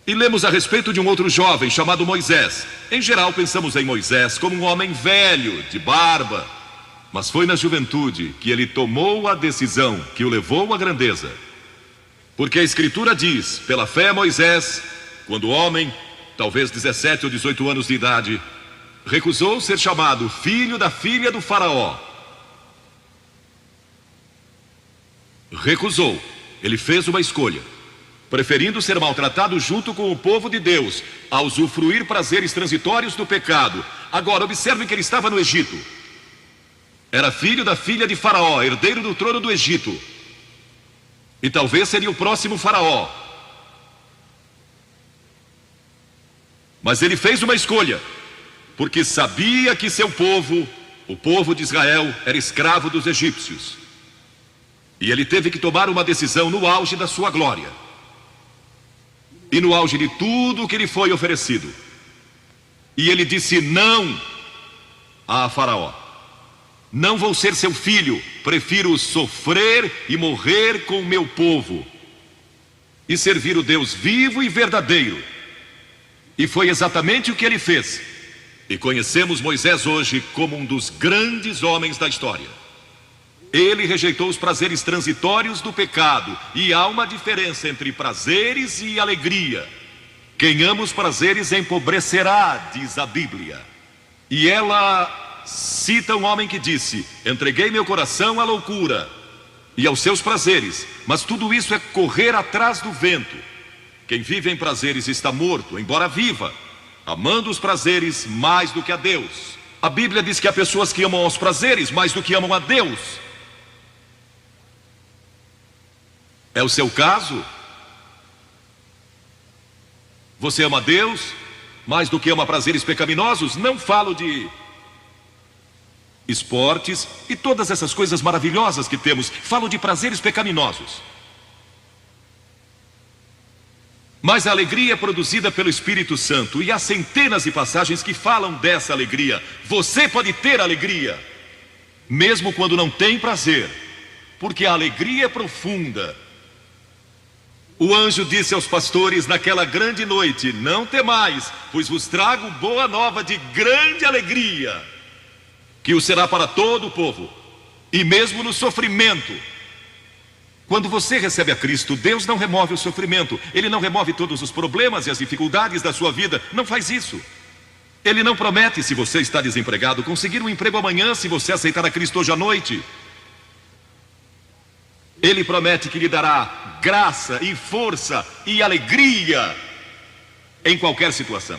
E lemos a respeito de um outro jovem chamado Moisés. Em geral, pensamos em Moisés como um homem velho, de barba. Mas foi na juventude que ele tomou a decisão que o levou à grandeza. Porque a Escritura diz, pela fé Moisés, quando homem, talvez 17 ou 18 anos de idade, recusou ser chamado filho da filha do faraó. Recusou. Ele fez uma escolha, preferindo ser maltratado junto com o povo de Deus, a usufruir prazeres transitórios do pecado. Agora, observe que ele estava no Egito. Era filho da filha de Faraó, herdeiro do trono do Egito. E talvez seria o próximo faraó. Mas ele fez uma escolha, porque sabia que seu povo, o povo de Israel, era escravo dos egípcios. E ele teve que tomar uma decisão no auge da sua glória. E no auge de tudo que lhe foi oferecido. E ele disse não a Faraó. Não vou ser seu filho, prefiro sofrer e morrer com o meu povo e servir o Deus vivo e verdadeiro. E foi exatamente o que ele fez. E conhecemos Moisés hoje como um dos grandes homens da história. Ele rejeitou os prazeres transitórios do pecado. E há uma diferença entre prazeres e alegria. Quem ama os prazeres empobrecerá, diz a Bíblia. E ela cita um homem que disse: entreguei meu coração à loucura e aos seus prazeres, mas tudo isso é correr atrás do vento. Quem vive em prazeres está morto, embora viva, amando os prazeres mais do que a Deus. A Bíblia diz que há pessoas que amam os prazeres mais do que amam a Deus. É o seu caso? Você ama a Deus mais do que ama prazeres pecaminosos? Não falo de esportes e todas essas coisas maravilhosas que temos. Falo de prazeres pecaminosos. Mas a alegria é produzida pelo Espírito Santo. E há centenas de passagens que falam dessa alegria. Você pode ter alegria, mesmo quando não tem prazer, porque a alegria é profunda. O anjo disse aos pastores naquela grande noite: não temais, pois vos trago boa nova de grande alegria, que o será para todo o povo. E mesmo no sofrimento, quando você recebe a Cristo, Deus não remove o sofrimento. Ele não remove todos os problemas e as dificuldades da sua vida. Não faz isso. Ele não promete, se você está desempregado, conseguir um emprego amanhã se você aceitar a Cristo hoje à noite. Ele promete que lhe dará graça e força e alegria em qualquer situação.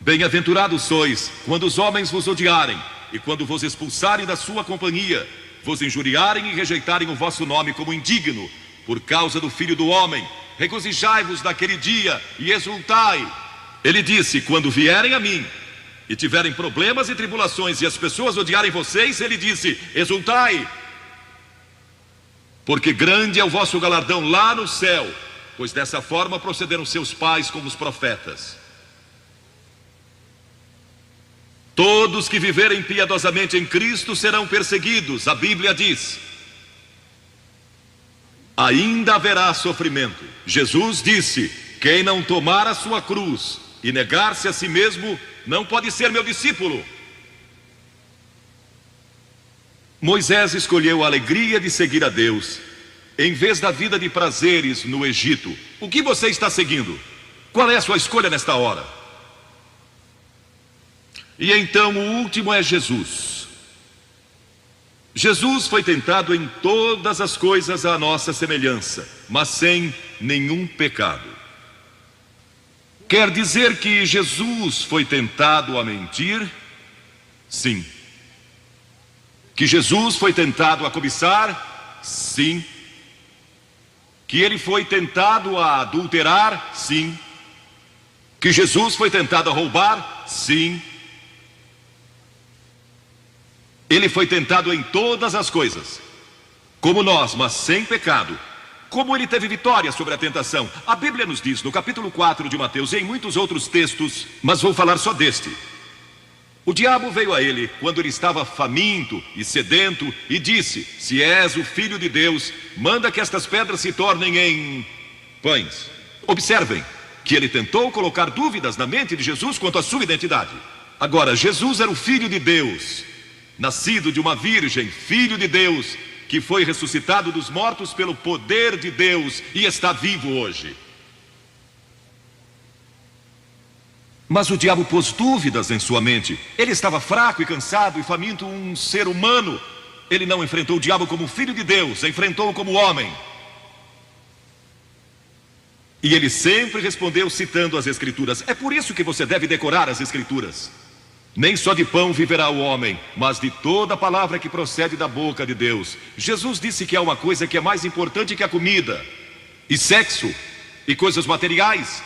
Bem-aventurados sois quando os homens vos odiarem e quando vos expulsarem da sua companhia, vos injuriarem e rejeitarem o vosso nome como indigno, por causa do Filho do Homem. Regozijai-vos naquele dia e exultai. Ele disse: quando vierem a mim e tiverem problemas e tribulações e as pessoas odiarem vocês, ele disse: exultai, porque grande é o vosso galardão lá no céu, pois dessa forma procederam seus pais com os profetas. Todos que viverem piedosamente em Cristo serão perseguidos. A Bíblia diz: ainda haverá sofrimento. Jesus disse: quem não tomar a sua cruz e negar-se a si mesmo não pode ser meu discípulo. Moisés escolheu a alegria de seguir a Deus em vez da vida de prazeres no Egito. O que você está seguindo? Qual é a sua escolha nesta hora? E então o último é Jesus. Jesus foi tentado em todas as coisas à nossa semelhança, mas sem nenhum pecado. Quer dizer que Jesus foi tentado a mentir? Sim. Que Jesus foi tentado a cobiçar? Sim. Que ele foi tentado a adulterar? Sim. Que Jesus foi tentado a roubar? Sim. Ele foi tentado em todas as coisas, como nós, mas sem pecado. Como ele teve vitória sobre a tentação? A Bíblia nos diz no capítulo 4 de Mateus e em muitos outros textos, mas vou falar só deste. O diabo veio a ele quando ele estava faminto e sedento e disse: se és o Filho de Deus, manda que estas pedras se tornem em pães. Observem que ele tentou colocar dúvidas na mente de Jesus quanto à sua identidade. Agora, Jesus era o Filho de Deus, nascido de uma virgem, Filho de Deus, que foi ressuscitado dos mortos pelo poder de Deus e está vivo hoje. Mas o diabo pôs dúvidas em sua mente. Ele estava fraco e cansado e faminto, um ser humano. Ele não enfrentou o diabo como filho de Deus, enfrentou-o como homem. E ele sempre respondeu citando as Escrituras. É por isso que você deve decorar as Escrituras. Nem só de pão viverá o homem, mas de toda palavra que procede da boca de Deus. Jesus disse que há uma coisa que é mais importante que a comida, e sexo, e coisas materiais.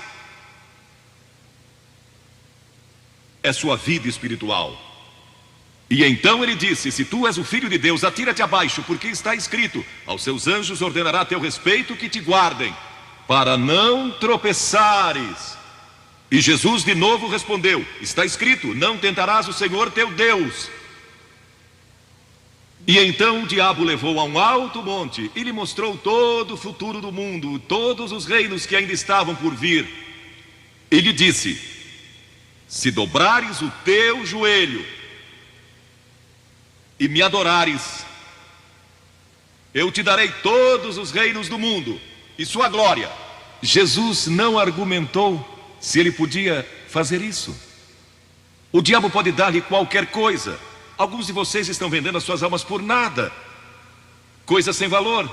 É sua vida espiritual. E então ele disse: se tu és o Filho de Deus, atira-te abaixo, porque está escrito: aos seus anjos ordenará a teu respeito que te guardem, para não tropeçares. E Jesus de novo respondeu: está escrito, não tentarás o Senhor teu Deus. E então o diabo levou a um alto monte e lhe mostrou todo o futuro do mundo, todos os reinos que ainda estavam por vir. E lhe disse: se dobrares o teu joelho e me adorares, eu te darei todos os reinos do mundo e sua glória. Jesus não argumentou se ele podia fazer isso. O diabo pode dar-lhe qualquer coisa. Alguns de vocês estão vendendo as suas almas por nada, coisas sem valor.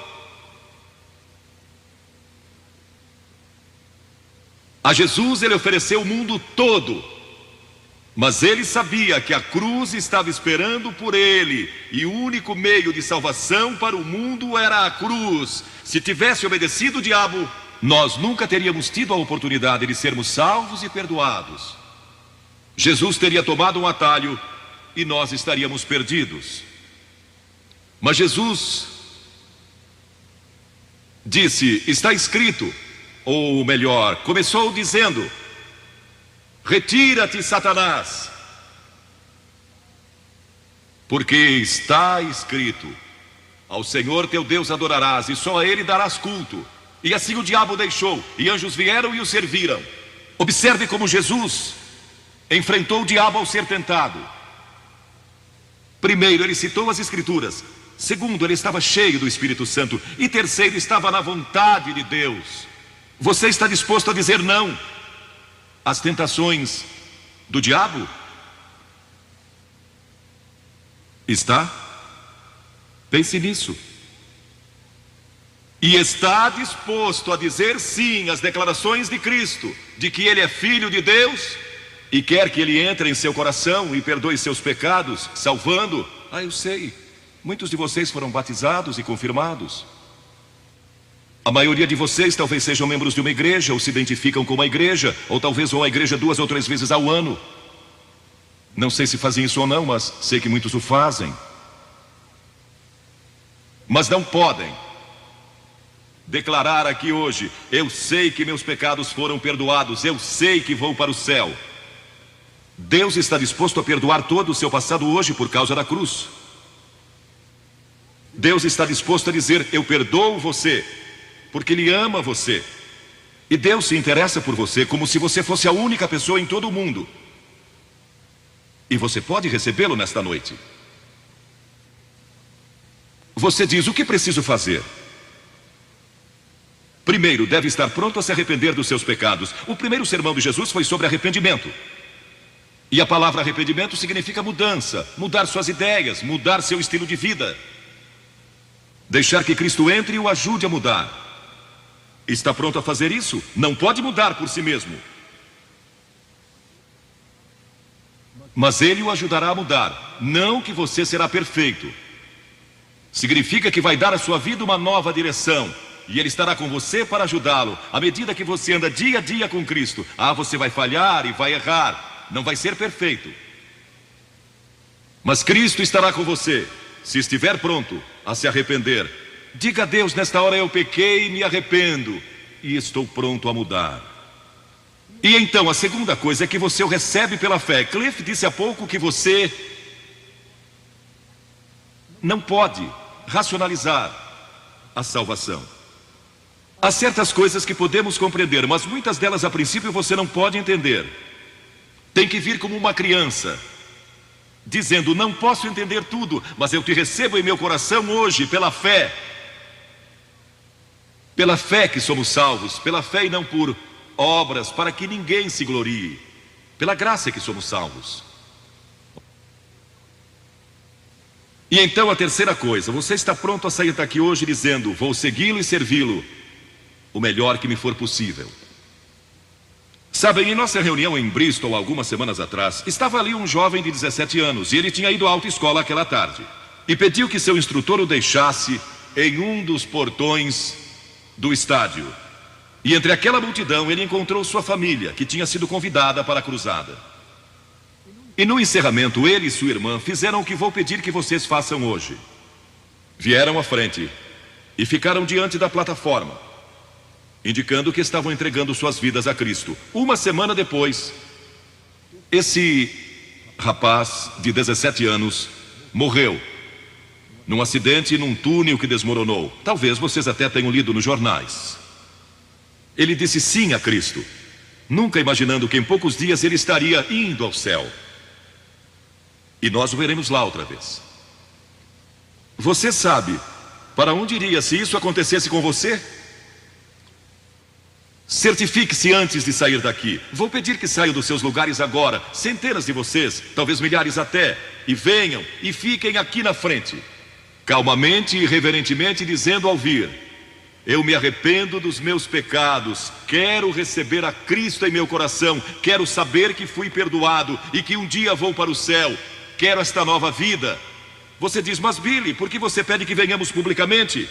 A Jesus ele ofereceu o mundo todo, mas ele sabia que a cruz estava esperando por ele, e o único meio de salvação para o mundo era a cruz. Se tivesse obedecido o diabo, nós nunca teríamos tido a oportunidade de sermos salvos e perdoados. Jesus teria tomado um atalho e nós estaríamos perdidos. Mas Jesus disse: está escrito, ou melhor, começou dizendo: retira-te, Satanás, porque está escrito, ao Senhor teu Deus adorarás e só a ele darás culto. E assim o diabo deixou, e anjos vieram e o serviram. Observe como Jesus enfrentou o diabo ao ser tentado. Primeiro, ele citou as Escrituras. Segundo, ele estava cheio do Espírito Santo. E terceiro, estava na vontade de Deus. Você está disposto a dizer não às tentações do diabo? Está? Pense nisso. E está disposto a dizer sim às declarações de Cristo, de que Ele é Filho de Deus, e quer que Ele entre em seu coração e perdoe seus pecados, salvando? Eu sei, muitos de vocês foram batizados e confirmados. A maioria de vocês talvez sejam membros de uma igreja, ou se identificam com uma igreja, ou talvez vão à igreja 2 ou 3 vezes ao ano. Não sei se fazem isso ou não, mas sei que muitos o fazem. Mas não podem declarar aqui hoje: eu sei que meus pecados foram perdoados, eu sei que vou para o céu. Deus está disposto a perdoar todo o seu passado hoje por causa da cruz. Deus está disposto a dizer: eu perdoo você, porque Ele ama você. E Deus se interessa por você como se você fosse a única pessoa em todo o mundo. E você pode recebê-lo nesta noite. Você diz: o que preciso fazer? Primeiro, deve estar pronto a se arrepender dos seus pecados. O primeiro sermão de Jesus foi sobre arrependimento. E a palavra arrependimento significa mudança, mudar suas ideias, mudar seu estilo de vida. Deixar que Cristo entre e o ajude a mudar. Está pronto a fazer isso? Não pode mudar por si mesmo, mas Ele o ajudará a mudar. Não que você será perfeito. Significa que vai dar à sua vida uma nova direção, e Ele estará com você para ajudá-lo. À medida que você anda dia a dia com Cristo, você vai falhar e vai errar, não vai ser perfeito, mas Cristo estará com você. Se estiver pronto a se arrepender, diga a Deus: nesta hora eu pequei e me arrependo, e estou pronto a mudar. E então a segunda coisa é que você o recebe pela fé. Cliff disse há pouco que você não pode racionalizar a salvação. Há certas coisas que podemos compreender, mas muitas delas a princípio você não pode entender. Tem que vir como uma criança, dizendo: não posso entender tudo, mas eu te recebo em meu coração hoje pela fé. Pela fé que somos salvos, pela fé e não por obras, para que ninguém se glorie. Pela graça que somos salvos. E então a terceira coisa, você está pronto a sair daqui hoje dizendo: vou segui-lo e servi-lo o melhor que me for possível. Sabem, em nossa reunião em Bristol, algumas semanas atrás, estava ali um jovem de 17 anos, e ele tinha ido à autoescola aquela tarde, e pediu que seu instrutor o deixasse em um dos portões do estádio. E entre aquela multidão ele encontrou sua família, que tinha sido convidada para a cruzada. E no encerramento, ele e sua irmã fizeram o que vou pedir que vocês façam hoje. Vieram à frente e ficaram diante da plataforma, indicando que estavam entregando suas vidas a Cristo. Uma semana depois, esse rapaz de 17 anos morreu num acidente num túnel que desmoronou. Talvez vocês até tenham lido nos jornais. Ele disse sim a Cristo, nunca imaginando que em poucos dias ele estaria indo ao céu. E nós o veremos lá outra vez. Você sabe para onde iria se isso acontecesse com você? Certifique-se antes de sair daqui. Vou pedir que saiam dos seus lugares agora, centenas de vocês, talvez milhares até, e venham e fiquem aqui na frente, calmamente e reverentemente, dizendo ao vir: eu me arrependo dos meus pecados, quero receber a Cristo em meu coração, quero saber que fui perdoado e que um dia vou para o céu, quero esta nova vida. Você diz: mas Billy, por que você pede que venhamos publicamente?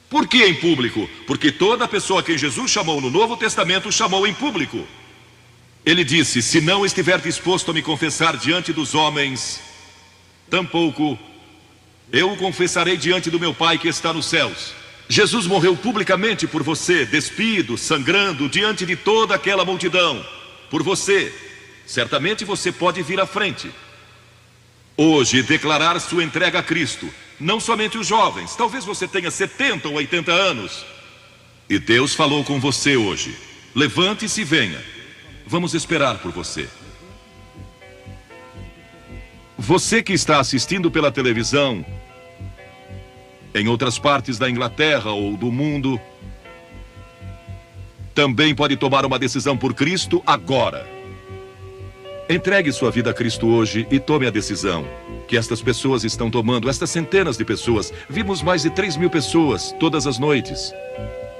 Por que em público? Porque toda pessoa a quem Jesus chamou no Novo Testamento chamou em público. Ele disse: se não estiver disposto a me confessar diante dos homens, tampouco eu o confessarei diante do meu Pai que está nos céus. Jesus morreu publicamente por você, despido, sangrando, diante de toda aquela multidão. Por você. Certamente você pode vir à frente hoje declarar sua entrega a Cristo. Não somente os jovens, talvez você tenha 70 ou 80 anos. E Deus falou com você hoje. Levante-se e venha. Vamos esperar por você. Você que está assistindo pela televisão, em outras partes da Inglaterra ou do mundo, também pode tomar uma decisão por Cristo agora. Entregue sua vida a Cristo hoje e tome a decisão que estas pessoas estão tomando, estas centenas de pessoas. Vimos mais de 3.000 pessoas todas as noites.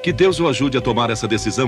Que Deus o ajude a tomar essa decisão.